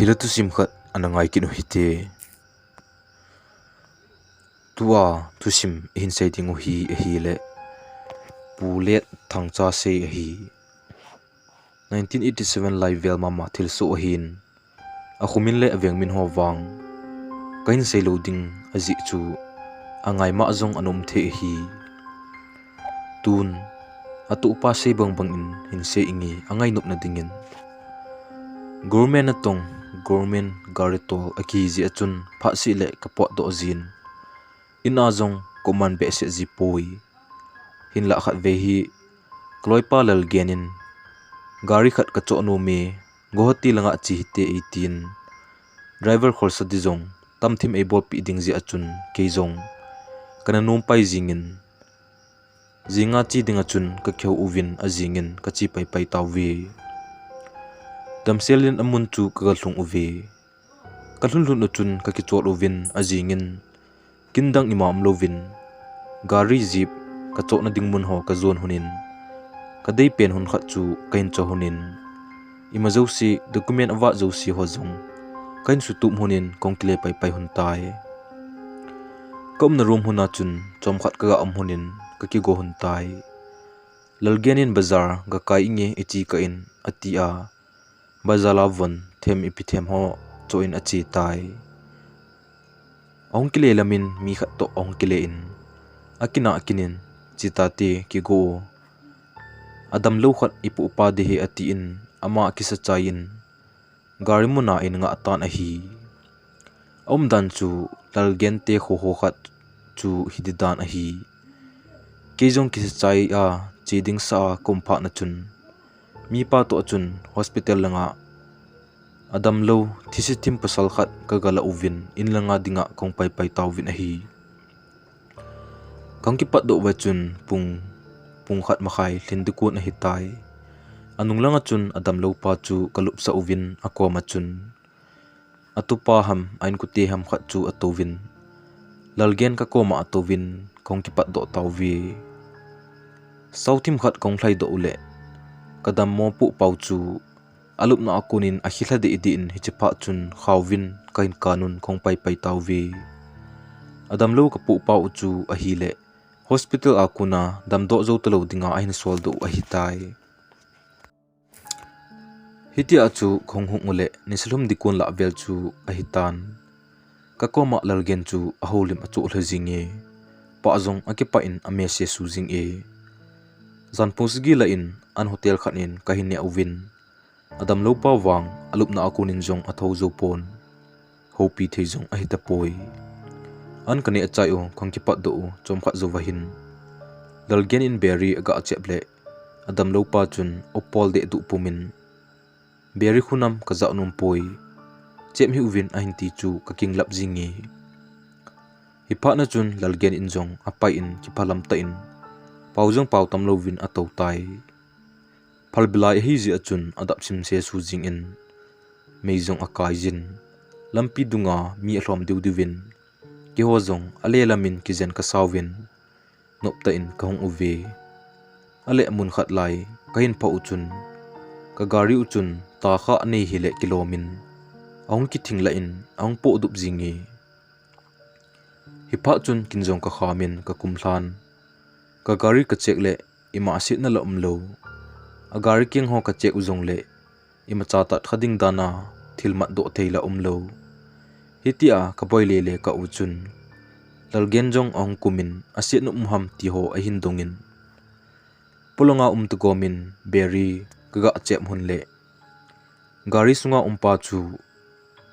Thilha Thusim khat anangai kinu hite tua Thusim hin saitingu hi le pulet thangcha sei hi 1987 live vel mama thil so hin akhumin le aveng min ho wang kain sei loading azi chu angai ma zong anom the hi tun atu pa sei bang in hin se ingi angai nop na dingin government atong government garitol akizi achun pha si le kapot do zin ina zong command be se ji poi hin la khat ve hi kloipa lal genin gari khat ka cho no me gohati langa chi hite 18 driver khorsa di zong tamthim e bol pi ding ji achun ke zong kana nom pai jingin zinga chi dinga chun ka kheu uvin azingin ka chi pai pai tawi damselin amun chu ka hlung uve ka hlun chun ka ki chol uvin azingin kindang imam lovin gari jeep ka chona dingmun ho ka zone hunin ka dei pen hun khat chu kain cho hunin imajosi document awa josi ho zong kain su tum hunin kongkle pai pai hun tai kom na room huna chun chom khat ka am hunin ka ki go hun tai lalgenin bazar ga kai inge echi ka in atia bazala von them ipithem ho choin achi tai ongkile lamin mi khat to ongkile in akina akinin chitate ki go Adamlou khat ipu pa de he ati in ama kisa chain garimuna in nga atan a hi omdan chu lalgen te kho khat chu hididan a hi kejong kisa chai a chiding sa kompha na chun mi pa to chun hospital langa Adamlou thisitim pasal khat kagala uvin in langa dinga kong pai pai tawin a hi kangki pat do wachun pung khat makhai lindukun a hitai anung langa chun Adamlou pa chu kalup sa uvin akwa machun atupa ham ain kuti ham khat chu atovin lalgen ka koma atovin kongki pat do tawwi sauthim khat kong thlai do ule kadam mo pu pau chu alup na akunin ahila de idin hichipa chun khawin kain kanun kong pai pai tawwi Adamlou ka pu pau chu ahile hospital akuna damdo zo talo dinga ahin sol do ahitai hiti achu khonghung ule nislum dikun la vel chu ahitan kakoma lalgen chu aholim achu hlajinge pa zong akipa in amese suzing e zanpusgi la in an hotel khanin kahine uvin Adamlou pa wang alup na akunin jong atho zo pon hopi theizong ahita poi an kani achayo khongkipa do chomkha zowahin lalgen in berry aga acheble Adamlou pa chun opol de du pumin berry khunam kaza num poi chemhi uvin ahinti chu kaking lap jingi hipa na chun lalgen in jong apai in kiphalam ta in paujong pau tamlovin ato tai phalbilai hi ji achun adap sim se su jing in meijong akai jin lampi dunga mi ahlom diwdiwin ki hozong ale lamin kizen ka sawin nopta in kahong uve ale mun khat lai kahin pa uchun ka gari uchun ta kha nei hile kilomin ong ki thingla in ong po dup jingi hipa chun kinjong ka khamin ka kumhlan ka gari ka chekle ima sit na lom lo a gari king ho ka chek uzong le ima chata khading dana thilmat do theila umlo hitia ka boile le ka uchun lalgen jong ong kumin asit no muham ti ho a hindongin pulonga to gomin berry kaga chem hun le gari sunga umpa chu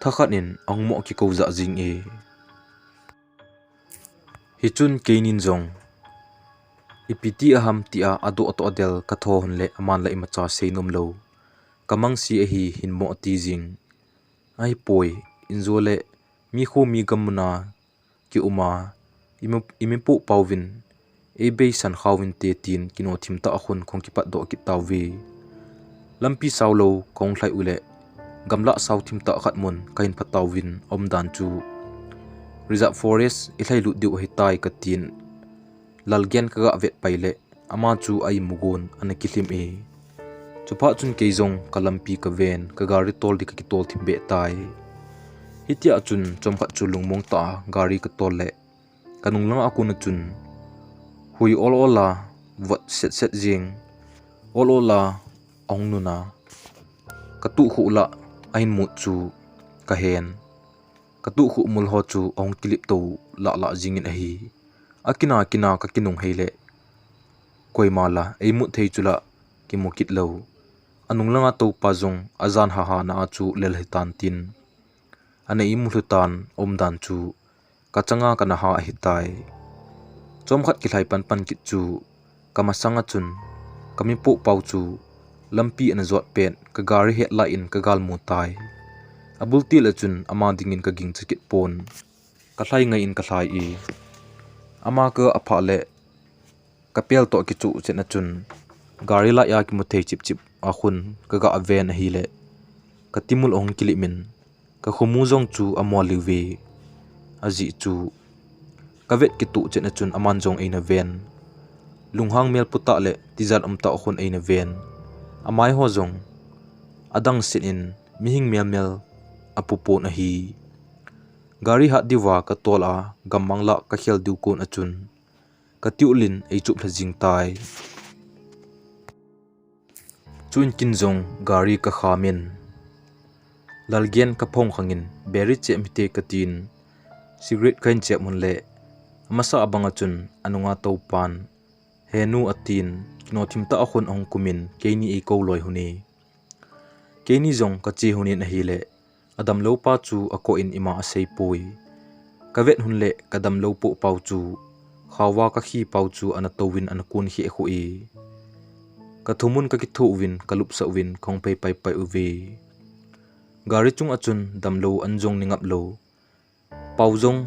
thakhanin ong mo ki ko za jing e hichun keinin jong ipiti aham tia adu ato adel katho hun le aman la imacha seinom lo kamang si hi hinmo ti jing ai poi inzole mi kho mi gamna ki uma imipu pawin ebe san khawin te tin kino thimta akhun khongkipat do ki tawi lampi saulo konglai ule gamla sauthimta khatmun kain phatawin omdan chu reserve forest ilai lu diu hitai katin lalgen kaga vet paile ama chu ai mugun anakithim e chupa chun keizong kalampi ka ven ka gari tol di ka ki tol thimbe tai hitia chun chomkhat chu lungmong ta gari ka tol le kanung lang akuna chun hui ol ola wat set jing ol ola ong nuna katu khula ain mu chu ka hen katu khu mul ho chu ong kilip to la jingin a hi akina ka kinung heile koi mala ei mu thei chula ki mukit lo anung langa to pazong azan ha na chu lel hitan tin ane imu hlutan omdan chu kachanga kana ha hitai chomkhat ki hlai pan kit chu kamasanga chun kami po pau chu lampi an zot pen ka gari het la in ka gal mu tai abulti la chun ama dingin ka ging chikit pon ka hlai ngai in ka hlai i ama ka apha le kapel to ki chu chena chun gari la ya ki mu thei chip a khun ka ga aven hi le ka timul ong kilimin ka khomu jong chu amwa liwe aji chu ka vet ki tu chena chun aman jong eina ven lunghang mel puta le tizat amta khun eina ven amai ho jong adang sin in mihing mel apupon a hi gari hat diwa ka tola gammangla ka khel diu kon achun ka tiulin ei chup thajing tai chun kinjong gari ka khamin lalgen ka phong khangin beri che mite katin cigarette kain che mun le amasa abanga chun anunga to pan henu atin no thimta akhon ong kumin keini e ko loi huni keini jong ka chi hunin a hi le adam lo pa chu ako in ima asei pui kavet hun le kadam lo po pau chu khawa ka khi pau chu ana towin ana kun hi khu e ka thumun ka ki thu win kalup sa win khong pai uvi gari chung achun damlo anjong ningap lo pauzong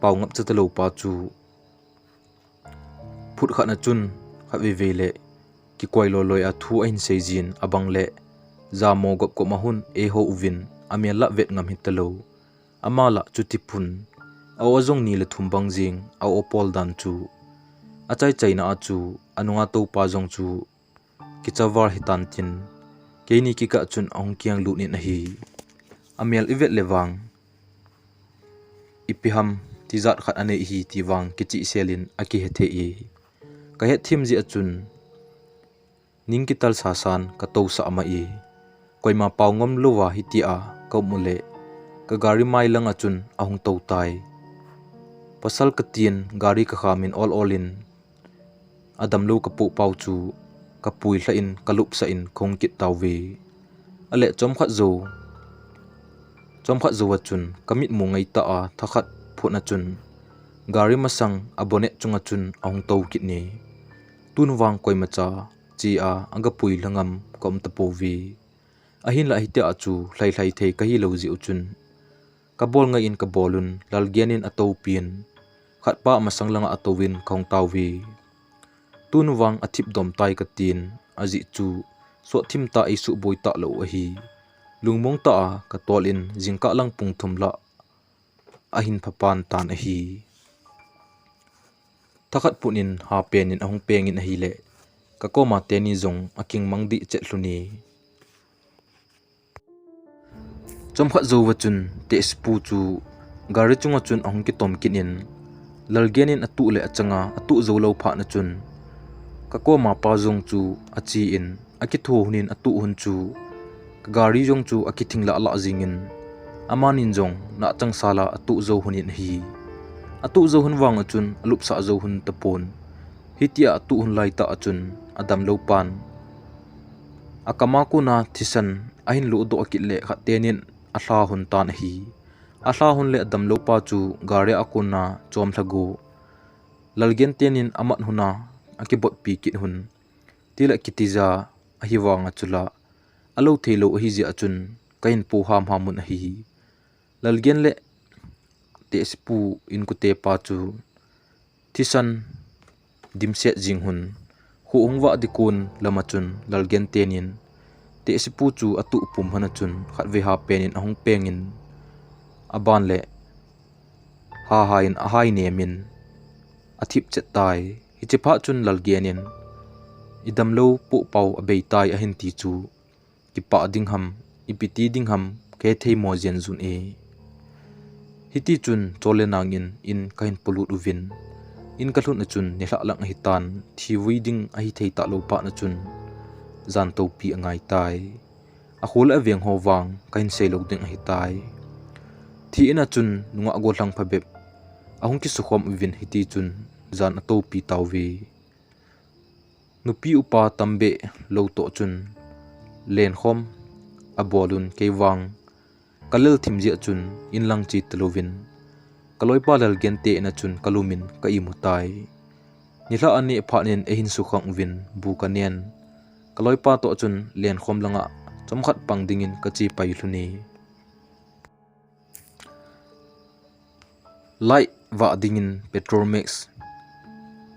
pau ngap chatalo pa chu phut khana chun khawi vele ki koilo loi a thu ain seijin abang le zamo gop ko mahun e ho uvin amela vet ngam hitalo amala chutipun aw azong ni le thumbang jing aw opol dan chu achai chaina achu anunga to pa jong chu kichawar hitan tin keini ki ka chun ong kyang lu ni na hi amel ivet lewang ipiham tizat khat ane hi tiwang kichi selin aki hethe e ka het thim ji achun ningkital sasan ka to sa ama e koima pawngom luwa hitia ka mule ka gari mai lang achun ahung to tai pasal katien gari ka khamin all in adamlo ka pu pau chu ka pui hla in kalup sa in khongkit tawwe ale chomkhat zo achun kamit mu ngai ta a thakhat phuna chun gari masang abone chunga chun ahung to kit ni tunwang koimacha chi a anga pui langam kom ta powi ahin la hitia achu hlai the ka hi lo ji uchun ka bol ngai in ka bolun lalgianin ato pin khat pa masang langa atowin khong tawwi tunwang athip dom tai ka tin aji chu so thim ta isu boita lo a hi lungmong ta ka tolin jingka lang pung thumla ahin phapan tan a hi thakhat punin ha penin ahung pengin a hi le ka koma teni zong aking mangdi che thluni chomkhat zo wachun te spu chu gari chunga chun ahung ki tom kinin lalgenin atu le achanga atu zo lo pha na chun ka koma pa zong chu achi in aki tho hunin atu hun chu gari jong chu aki thingla la jingin amanin jong na chang sala atu zo hunin hi atu zo hun wang achun alup sa zo hun tapon hitia atu hun lai ta achun adam lo pan akama ku na thisan ahin lu do akit le khatenin ahla hun tan hi ahla hun le adam lo pa chu gari akuna chom thagu lalgen tenin amat huna akibot pi kit hun tila kitiza ahiwanga chula alo thelo hi ji achun kain pu hamun hi lalgen le te spu in ku te pa chu thisan dimset jing hun hu ongwa dikun lamachun lalgen tenin te spu chu atu pum hana chun khatwe ha penin ahung pengin aban le ha in ahai nemin athip chetai hichipha chun lalgenin Adamlou pu pau abei tai a hin ti chu ki pa ding ham ipiti ding ham ke thei mo jen zun e hiti chun chole nangin in kain polut uvin in kalhun na chun ni hla lang hitan thi weeding a hi thei ta lo pa na chun zan to pi angai tai a hol aveng howang kain selo ding a hi tai thi ina chun nunga go hlang phabep ahung ki sukhom uvin hiti chun zan a to pi tawwe nupi upa tambe lo to chun len khom abolun kewang kalel thimjia chun inlang chi tlovin kaloi palal gente na chun kalumin ka imutai nila ani phanen ehin sukhang win bu kanen kaloi pa to chun len khom langa chomkhat pangdingin kachi pai hluni light wa dingin petromax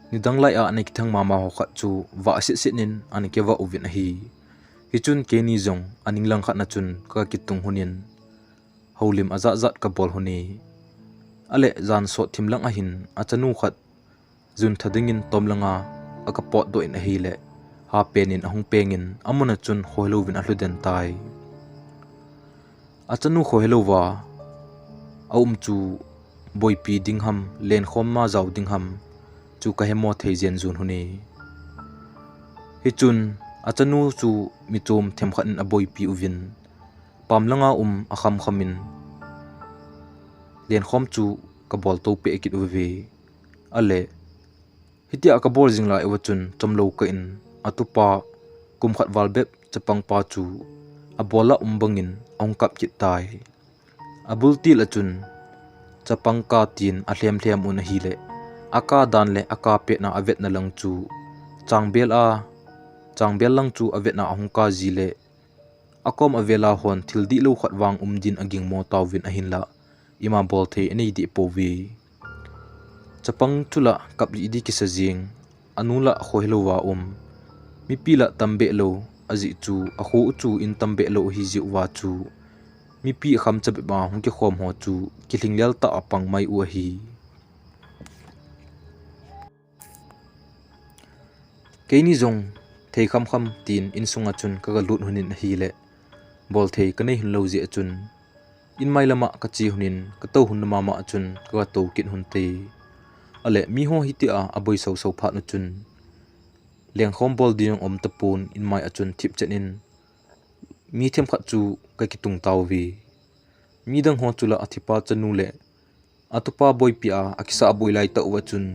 nidang lai a ani kithang mama ho kha chu wa sit nin ani kewa uvin hi hichun keni zong aning lang khat na chun ka kitung hunin holim aza zat ka bol huni ale zan so thimlang a hin achanu khat zun thadingin tomlanga aka pot do in a hi le ha penin ahung pengin amuna chun hoilovin a hluden tai achanu hoilowa aum chu boipi dingham len khom ma zaw dingham chu ka hemo theijen zun huni hichun achanu chu michom themkhan a boipi uvin pamlanga akham khamin len khom chu ka bol to pe ekit uve ale hitia ka bol jingla ewachun chomlo ka in atupa kumkhat walbep chapang pa chu abola umbangin ongkap kit tai abulti lachun chapang ka tin a hlem un hi le aka dan le aka pe na avet na lang chu changbel lang chu avet na ahungka ji le akom avela hon thildi lo khatwang umdin aging mo tawin ahin la ima bol the nei di powi chapang chula kapli di kisajing anula khoilowa mi pila tambe lo aji chu akhu chu in tambe lo hi ji wa chu mi pi kham chabe ba hung ke khom ho chu kilinglel ta apang mai u hi keini zong thei kham tin in sunga chun ka lut hunin hi le bol thei kanei hin lo je chun in mai lama ka chi hunin ka to hun mama chun ka to kin hun te ale mi ho hitia aboi so pha nu chun leng khom bol ding tapun in mai achun thip chenin mi them khat chu ka kitung tawwi mi dang ho chula athipa chanu le atupa boy pia akisa boi lai ta wa chun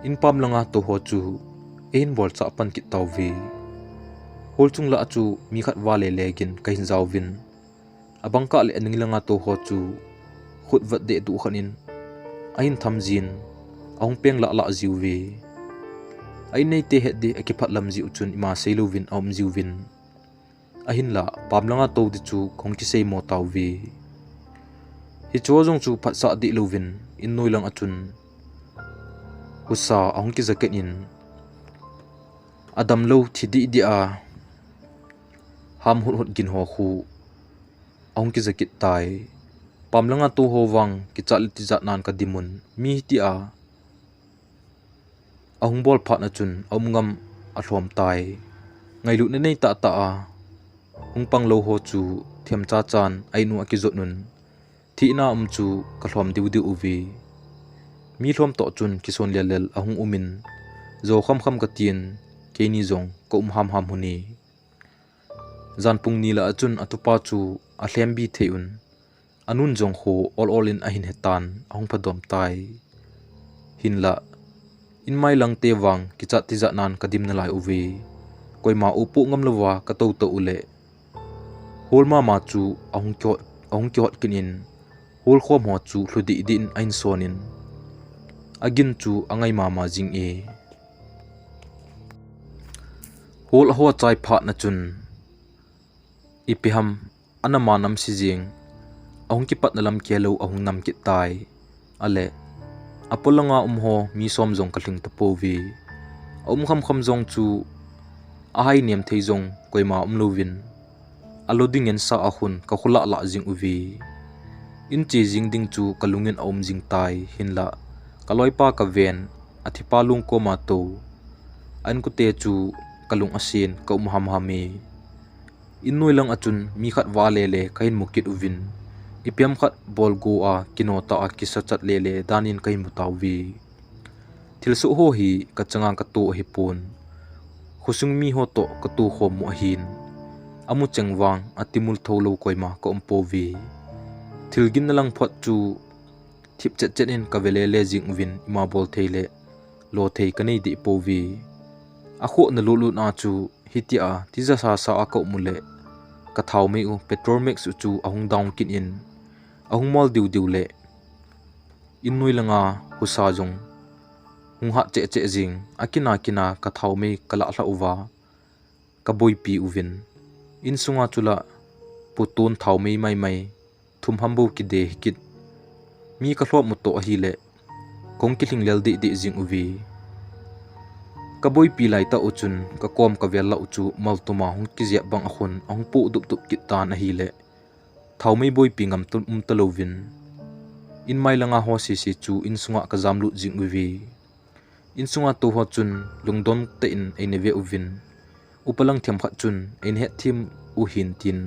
in pam langa to ho chu ein bol cha pan ki tawwi hol chung la chu mi khat wa le legin ka hin zawin abangka le aning langa to ho chu khut vat de du khanin ain thamjin ahung peng la ziuwe ai nei te het de akiphat lam ziu chun ima seilovin aum ziuwin ahin la pamlanga to di chu khongki sei mo tawwe hi chojong chu phat sa di lovin in noilang achun usa ahung ki jacket in Adamlou thidi dia ham hut gin ho khu ahung ki jacket tai pamlanga to howang ki chal ti za nan ka dimun mi ti a ahung bol phat na chun omngam a hlom tai ngailu ne nei ta a hung pang lo ho chu them cha chan ainu akizot nun thi na chu ka hlom diu uvi mi hlom to chun kison lel ahung umin zo kham ka tin keini zong ko ham huni zan pung ni la chun atupa chu a hlem bi theun anun jong ho all in ahin hetan ahung phadom tai hinla in mai lang te wang kicha ti za nan kadim na lai uvi koima upu ngam lowa ka to ule holma ma chu ahung kyot kinin hol khom ho chu hludi din ain sonin agin chu angai mama jing e hol ho chai pha na chun ipiham anama nam si jing ahung ki pat nalam kelo ahung nam ki tai ale apolanga ho mi som jong kaling tapowi kham jong chu ahai niam thei jong koima lovin aloding en sa ahun ka khula la jing uvi in chi jing ding chu kalungin jing tai hinla kaloipa ka ven athipa lung ko ma to an ku te chu kalung asin ka ham hami in noi lang achun mi khat wa le le kain mukit uvin ipiam khat bol go a kinota a kisa chat le le danin kain mutawi thilsu ho hi ka changa ka to hi pon khusung mi ho to ka tu khom mu hin amu chengwang atimul tholo koima ko umpovi thilgin nalang phot chu thip chet chen in ka vele le jing win ima bol theile lo thei kanei di povi a kho na lulu na chu hitia tiza sa sa a ko mule ka thau me u petrol max chu ahung down kin in ahung mol diu diu le in noi langa husa jong hung ha che che jing akina kina ka thau me kala hla uwa ka boi pi uvin in sunga chula putun thau me mai mai thum hambo ki de kit mi ka hlop mu to hi le kong ki hling lel di di jing uvi ka boi pi lai ta uchun ka kom ka vel la uchu maltuma hung ki zia bang ahun ong pu dup dup kit tan a hi le thau me boi pi ngam tum talovin in mai langa ho si si chu in sunga ka zamlu jing uvi in sunga to ho chun lungdon te in ene ve uvin upalang thiam khat chun in het thim u hin tin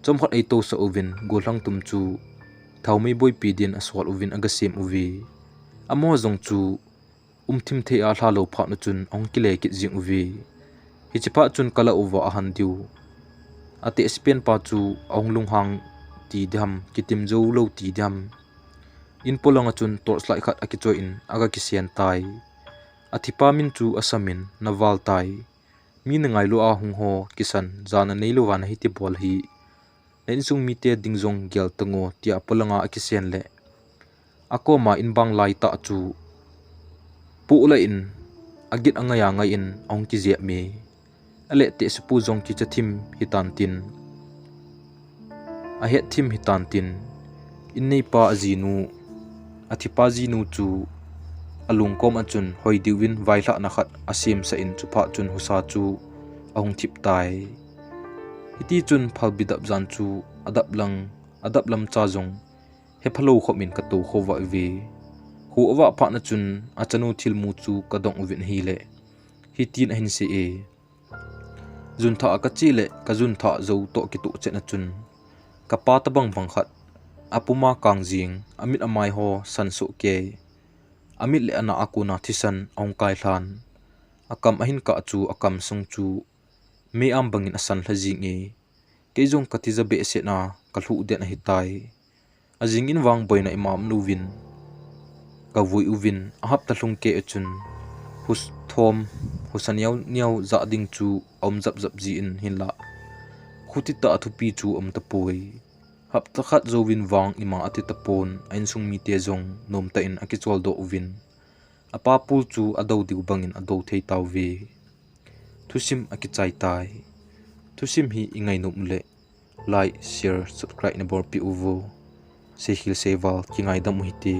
chom khat ei to sa uvin golang tum chu thau me boi pi din aswal uvin aga sem uvi amo zong chu thim the a hla lo pha na chun ong ki le ki jing uvi hi chipa chun kala uwa a han diu ate spen pa chu ong lung hang ti dam kitim zo lo ti dam in polanga chun torch light khat aki choi in aga ki sian tai athipa min chu asamin nawal tai mi na ngai lo a hung ho kisan jana nei lo wan hi ti bol hi nen sung mi te dingjong gel tango tia polanga aki sian le akoma in bang lai ta chu pu la in agit angaya ngai in ong ki zia me ale te su pu jong ki chathim hitan tin a het thim hitan tin in nei pa azinu athipa jinu chu alung kom achun hoi diwin vaila na khat asim sa in chu pha chun husa chu ahung thip tai iti chun phal bidap jan chu adap lam cha jong he phalo khomin ka to khowa ve hu awa pha na chun achanu thil mu chu ka dong win hi le hi tin hin se e jun tha ka chi le ka jun tha zo to ki tu che na chun ka pa ta bang bang khat apuma kang jing amit amai ho san su ke amit le ana akuna thisan ong kai hlan akam ahin ka chu akam sung chu me am bangin asan hla jing e ke jong ka ti za be se na ka hlu den hi tai ajing in wang boina imam nuwin ka vui uvin ahap ta hlung ke chun hus thom husan niaw za ding chu om zap zap ji in hinla khuti ta thupi chu om ta poi hap ta khat zo win wang ima ati ta pon ain sung mi te jong nom ta in akichol do uvin apa pul chu ado diu bangin ado thei taw ve thusim akichai tai thusim hi ingai num le like share subscribe na bor pi uvo SEIKHEL SEIVAL ki ngaidam hi te